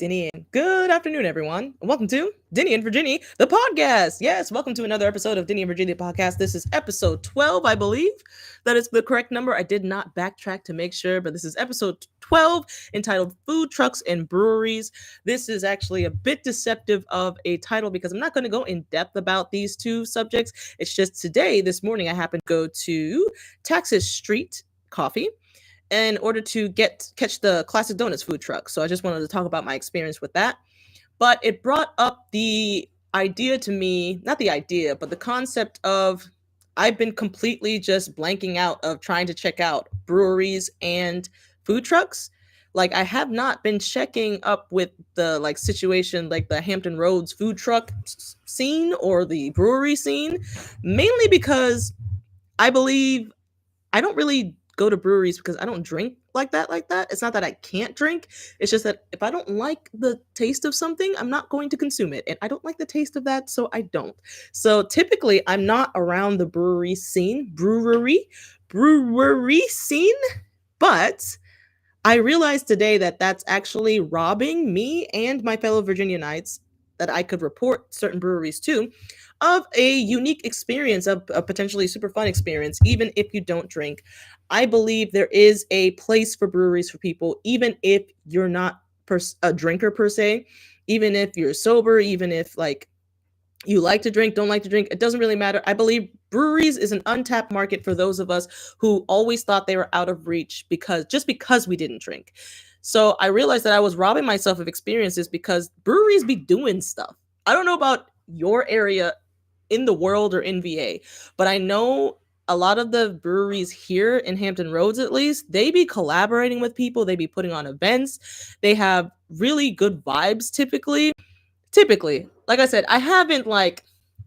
Dinnie, and good afternoon, everyone. And welcome to Dinnie and Virginnie, the podcast. Yes, welcome to another episode of Dinnie and Virginnie, the podcast. This is episode 12, I believe. That is the correct number. I did not backtrack to make sure, but this is episode 12 entitled Food Trucks and Breweries. This is actually a bit deceptive of a title because I'm not going to go in depth about these two subjects. It's just today, this morning, I happened to go to Taxus Street Coffee in order to catch the Classic Donuts food truck. So I just wanted to talk about my experience with that. But it brought up the idea to me, not the idea, but the concept of I've been completely just blanking out of trying to check out breweries and food trucks. Like I have not been checking up with the like situation like the Hampton Roads food truck scene or the brewery scene, mainly because I believe I don't really go to breweries because I don't drink like that. It's not that I can't drink. It's just that if I don't like the taste of something, I'm not going to consume it. And I don't like the taste of that, so I don't. So typically I'm not around the brewery scene, but I realized today that that's actually robbing me and my fellow Virginianites that I could report certain breweries to of a unique experience, of a potentially super fun experience, even if you don't drink. I believe there is a place for breweries for people, even if you're not a drinker per se, even if you're sober, even if like you like to drink, don't like to drink, it doesn't really matter. I believe breweries is an untapped market for those of us who always thought they were out of reach because we didn't drink. So I realized that I was robbing myself of experiences because breweries be doing stuff. I don't know about your area in the world or in VA, but I know a lot of the breweries here in Hampton Roads, at least, they be collaborating with people, they be putting on events, they have really good vibes typically. Like I said, I haven't like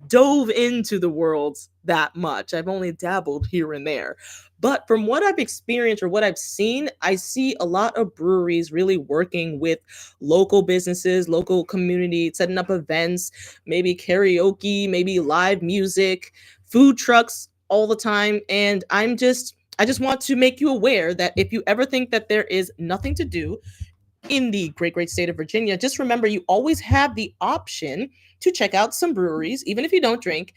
dove into the world that much. I've only dabbled here and there. But from what I've experienced or what I've seen, I see a lot of breweries really working with local businesses, local community, setting up events, maybe karaoke, maybe live music, food trucks all the time. And I just want to make you aware that if you ever think that there is nothing to do in the great state of Virginia, just remember you always have the option to check out some breweries, even if you don't drink,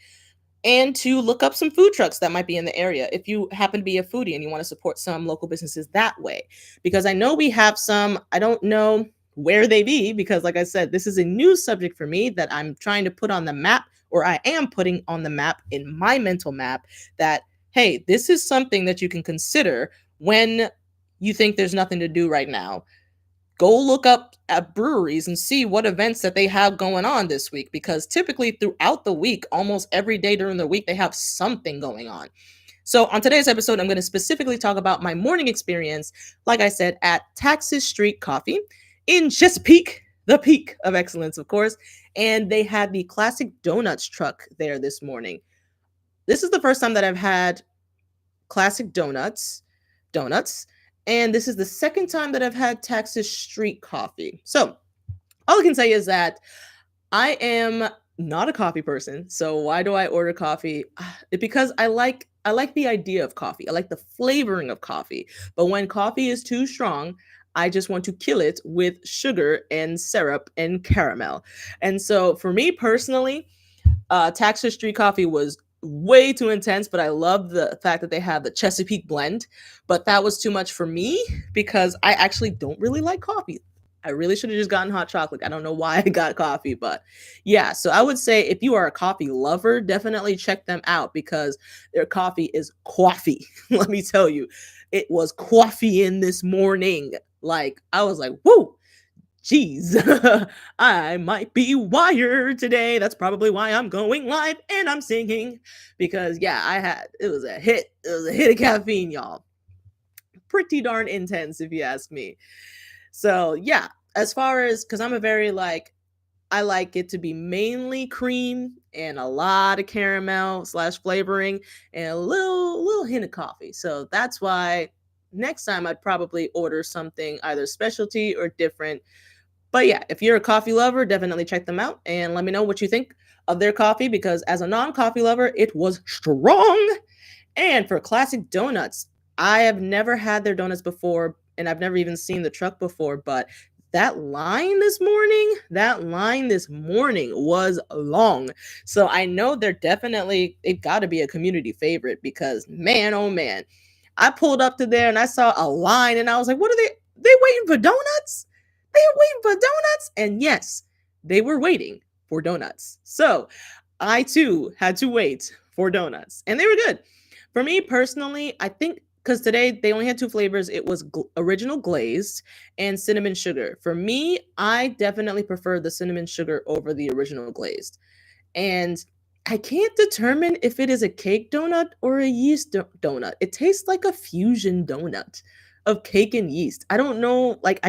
and to look up some food trucks that might be in the area if you happen to be a foodie and you want to support some local businesses that way. Because I know we have some, I don't know where they be, because like I said, this is a new subject for me that I'm trying to put on the map, or I am putting on the map in my mental map, that, hey, this is something that you can consider when you think there's nothing to do right now. Go look up at breweries and see what events that they have going on this week, because typically throughout the week, almost every day during the week, they have something going on. So on today's episode, I'm going to specifically talk about my morning experience, like I said, at Taxus Street Coffee in Chesapeake, the peak of excellence, of course. And they had the Classic Doughtnuts truck there this morning. This is the first time that I've had Classic donuts, and this is the second time that I've had Taxus Street Coffee. So all I can say is that I am not a coffee person. So why do I order coffee? Because I like the idea of coffee. I like the flavoring of coffee. But when coffee is too strong, I just want to kill it with sugar and syrup and caramel. And so for me personally, Taxus Street Coffee was way too intense, but I love the fact that they have the Chesapeake blend. But that was too much for me because I actually don't really like coffee. I really should have just gotten hot chocolate. I don't know why I got coffee, but yeah. So I would say if you are a coffee lover, definitely check them out because their coffee is coffee. Let me tell you, it was coffee in this morning. Like I was like, whoa, geez, I might be wired today. That's probably why I'm going live and I'm singing because yeah, it was a hit. It was a hit of caffeine, y'all. Pretty darn intense if you ask me. So yeah, as far as, cause I'm a very like, I like it to be mainly cream and a lot of caramel / flavoring and a little hint of coffee. So that's why next time I'd probably order something either specialty or different. But yeah, if you're a coffee lover, definitely check them out and let me know what you think of their coffee because as a non-coffee lover, it was strong. And for Classic Doughtnuts, I have never had their donuts before and I've never even seen the truck before, but that line this morning was long. So I know it got to be a community favorite because man, oh man, I pulled up to there and I saw a line and I was like, what are they waiting for donuts? They are waiting for donuts? And yes, they were waiting for donuts. So I too had to wait for donuts and they were good. For me personally, I think because today they only had two flavors. It was original glazed and cinnamon sugar. For me, I definitely prefer the cinnamon sugar over the original glazed. And I can't determine if it is a cake donut or a yeast donut. It tastes like a fusion donut of cake and yeast. I don't know. Like,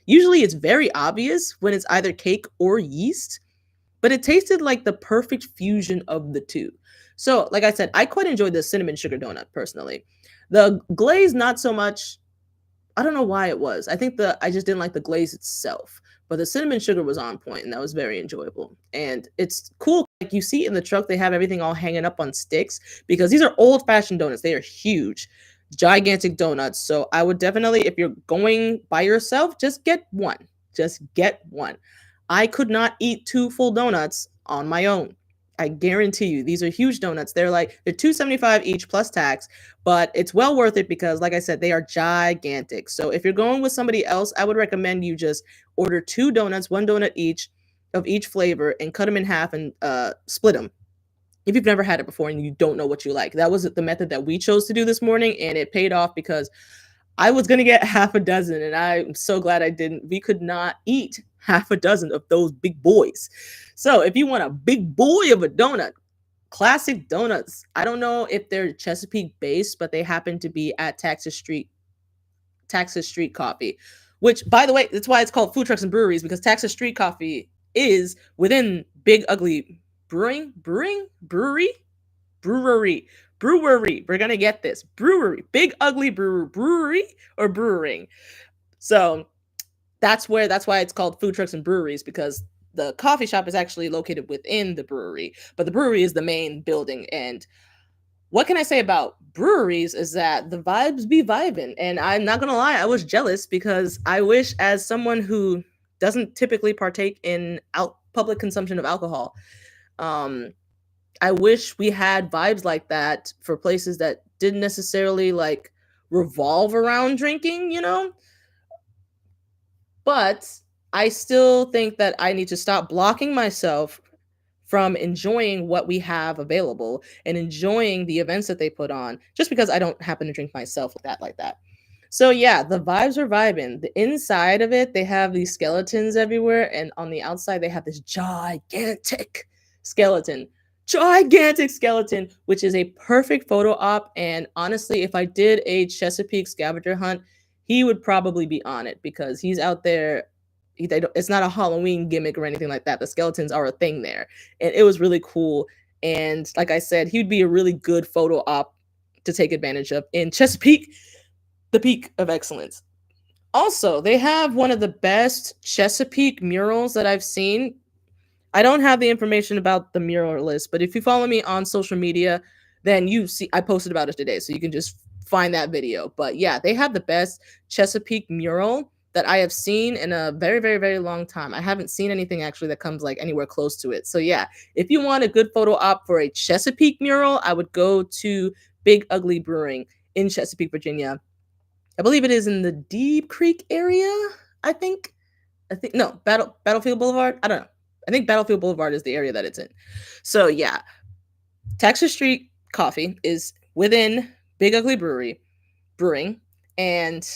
usually it's very obvious when it's either cake or yeast, but it tasted like the perfect fusion of the two. So, like I said, I quite enjoyed the cinnamon sugar donut personally. The glaze, not so much. I don't know why it was. I just didn't like the glaze itself, but the cinnamon sugar was on point, and that was very enjoyable. And it's cool, like you see in the truck, they have everything all hanging up on sticks because these are old fashioned donuts. They are huge, gigantic donuts. So I would definitely, if you're going by yourself, just get one. Just get one. I could not eat two full donuts on my own. I guarantee you, these are huge donuts. They're $2.75 each plus tax, but it's well worth it because, like I said, they are gigantic. So if you're going with somebody else, I would recommend you just order two donuts, one donut each of each flavor, and cut them in half and split them. If you've never had it before and you don't know what you like, that was the method that we chose to do this morning, and it paid off because I was gonna get half a dozen, and I'm so glad I didn't. We could not eat half a dozen of those big boys. So if you want a big boy of a donut, Klassic Doughtnuts. I don't know if they're Chesapeake based, but they happen to be at Taxus Street Coffee, which, by the way, that's why it's called Food Trucks and Breweries, because Taxus Street Coffee is within Big Ugly Brewery. We're gonna get this brewery, Big Ugly Brewery or Brewering. So that's why it's called Food Trucks and Breweries, because the coffee shop is actually located within the brewery, but the brewery is the main building. And what can I say about breweries is that the vibes be vibing. And I'm not gonna lie, I was jealous because I wish, as someone who doesn't typically partake in public consumption of alcohol, I wish we had vibes like that for places that didn't necessarily like revolve around drinking, But I still think that I need to stop blocking myself from enjoying what we have available and enjoying the events that they put on just because I don't happen to drink myself like that. So yeah, the vibes are vibing. The inside of it, they have these skeletons everywhere, and on the outside they have this skeleton. Gigantic skeleton, which is a perfect photo op. And honestly, if I did a Chesapeake scavenger hunt, he would probably be on it because he's out there. It's not a Halloween gimmick or anything like that. The skeletons are a thing there, and it was really cool. And like I said, he'd be a really good photo op to take advantage of in Chesapeake, the peak of excellence. Also, they have one of the best Chesapeake murals that I've seen. I don't have the information about the mural list, but if you follow me on social media, then you see I posted about it today, so you can just find that video. But yeah, they have the best Chesapeake mural that I have seen in a very, very, very long time. I haven't seen anything actually that comes like anywhere close to it. So yeah, if you want a good photo op for a Chesapeake mural, I would go to Big Ugly Brewing in Chesapeake, Virginia. I believe it is in the Deep Creek area. I think no, Battlefield Boulevard. I don't know. I think Battlefield Boulevard is the area that it's in. So yeah, Taxus Street Coffee is within Big Ugly Brewing, and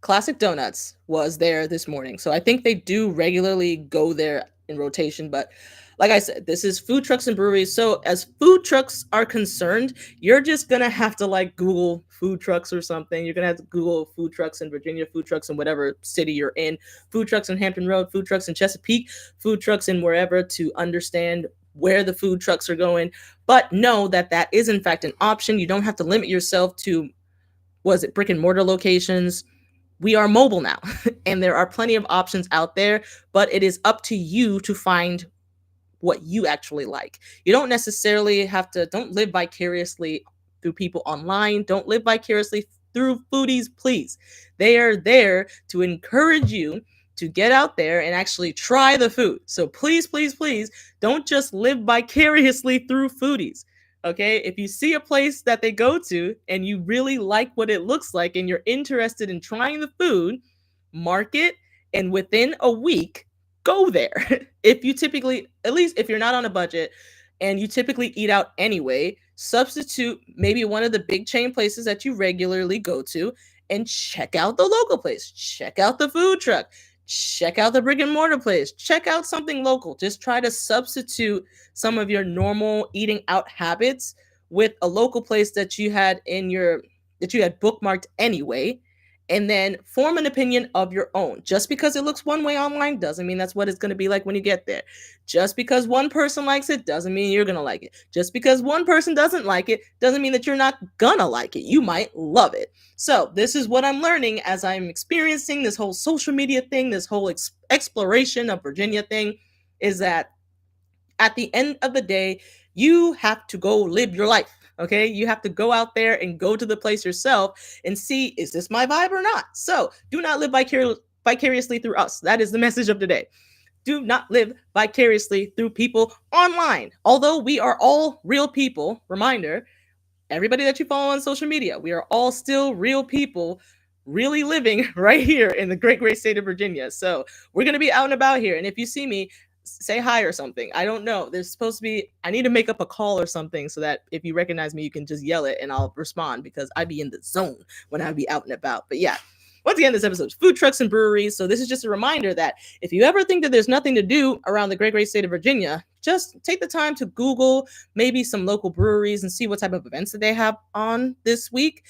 Klassic Doughtnuts was there this morning. So I think they do regularly go there in rotation. But like I said, this is Food Trucks and Breweries. So as food trucks are concerned, you're just going to have to like Google food trucks or something. You're going to have to Google food trucks in Virginia, food trucks in whatever city you're in, food trucks in Hampton Road, food trucks in Chesapeake, food trucks in wherever, to understand where the food trucks are going. But know that is in fact an option. You don't have to limit yourself to, brick and mortar locations. We are mobile now, and there are plenty of options out there, but it is up to you to find what you actually like. You don't necessarily don't live vicariously through people online. Don't live vicariously through foodies, please. They are there to encourage you to get out there and actually try the food. So please, please, please don't just live vicariously through foodies. Okay, if you see a place that they go to and you really like what it looks like and you're interested in trying the food, mark it, and within a week, go there. If you typically, at least if you're not on a budget and you typically eat out anyway, substitute maybe one of the big chain places that you regularly go to and check out the local place. Check out the food truck. Check out the brick and mortar place. Check out something local. Just try to substitute some of your normal eating out habits with a local place that you had bookmarked anyway, and then form an opinion of your own. Just because it looks one way online doesn't mean that's what it's going to be like when you get there. Just because one person likes it doesn't mean you're going to like it. Just because one person doesn't like it doesn't mean that you're not going to like it. You might love it. So this is what I'm learning as I'm experiencing this whole social media thing, this whole exploration of Virginia thing, is that at the end of the day, you have to go live your life. Okay, you have to go out there and go to the place yourself and see, is this my vibe or not? So do not live vicariously through us. That is the message of today. Do not live vicariously through people online. Although we are all real people, reminder, everybody that you follow on social media, we are all still real people, really living right here in the great, great state of Virginia. So we're going to be out and about here. And if you see me, say hi or something. I don't know. There's supposed to be, I need to make up a call or something so that if you recognize me, you can just yell it and I'll respond, because I be in the zone when I be out and about. But yeah, once again, this episode is food trucks and breweries. So this is just a reminder that if you ever think that there's nothing to do around the great, great state of Virginia, just take the time to Google maybe some local breweries and see what type of events that they have on this week.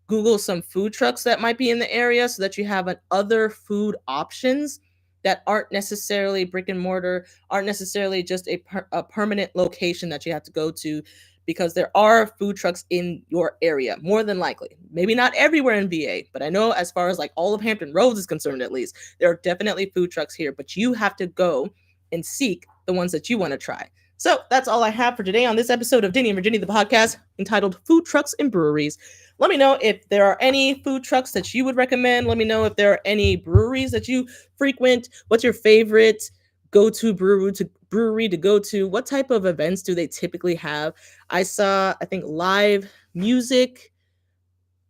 Google some food trucks that might be in the area so that you have other food options that aren't necessarily brick and mortar, aren't necessarily just a permanent location that you have to go to, because there are food trucks in your area, more than likely. Maybe not everywhere in VA, but I know as far as like all of Hampton Roads is concerned, at least, there are definitely food trucks here, but you have to go and seek the ones that you want to try. So that's all I have for today on this episode of Dinnie and Virginnie, the podcast entitled Food Trucks and Breweries. Let me know if there are any food trucks that you would recommend. Let me know if there are any breweries that you frequent. What's your favorite go-to brewery to go to? What type of events do they typically have? I think, live music.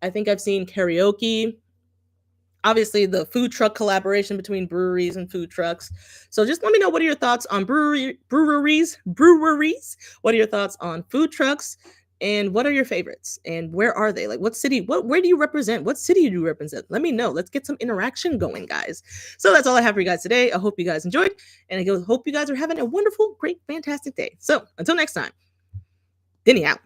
I think I've seen karaoke. Obviously, the food truck collaboration between breweries and food trucks. So just let me know, what are your thoughts on breweries? What are your thoughts on food trucks? And what are your favorites? And where are they? Like, what city? Where do you represent? What city do you represent? Let me know. Let's get some interaction going, guys. So that's all I have for you guys today. I hope you guys enjoyed. And I hope you guys are having a wonderful, great, fantastic day. So until next time, Dinnie out.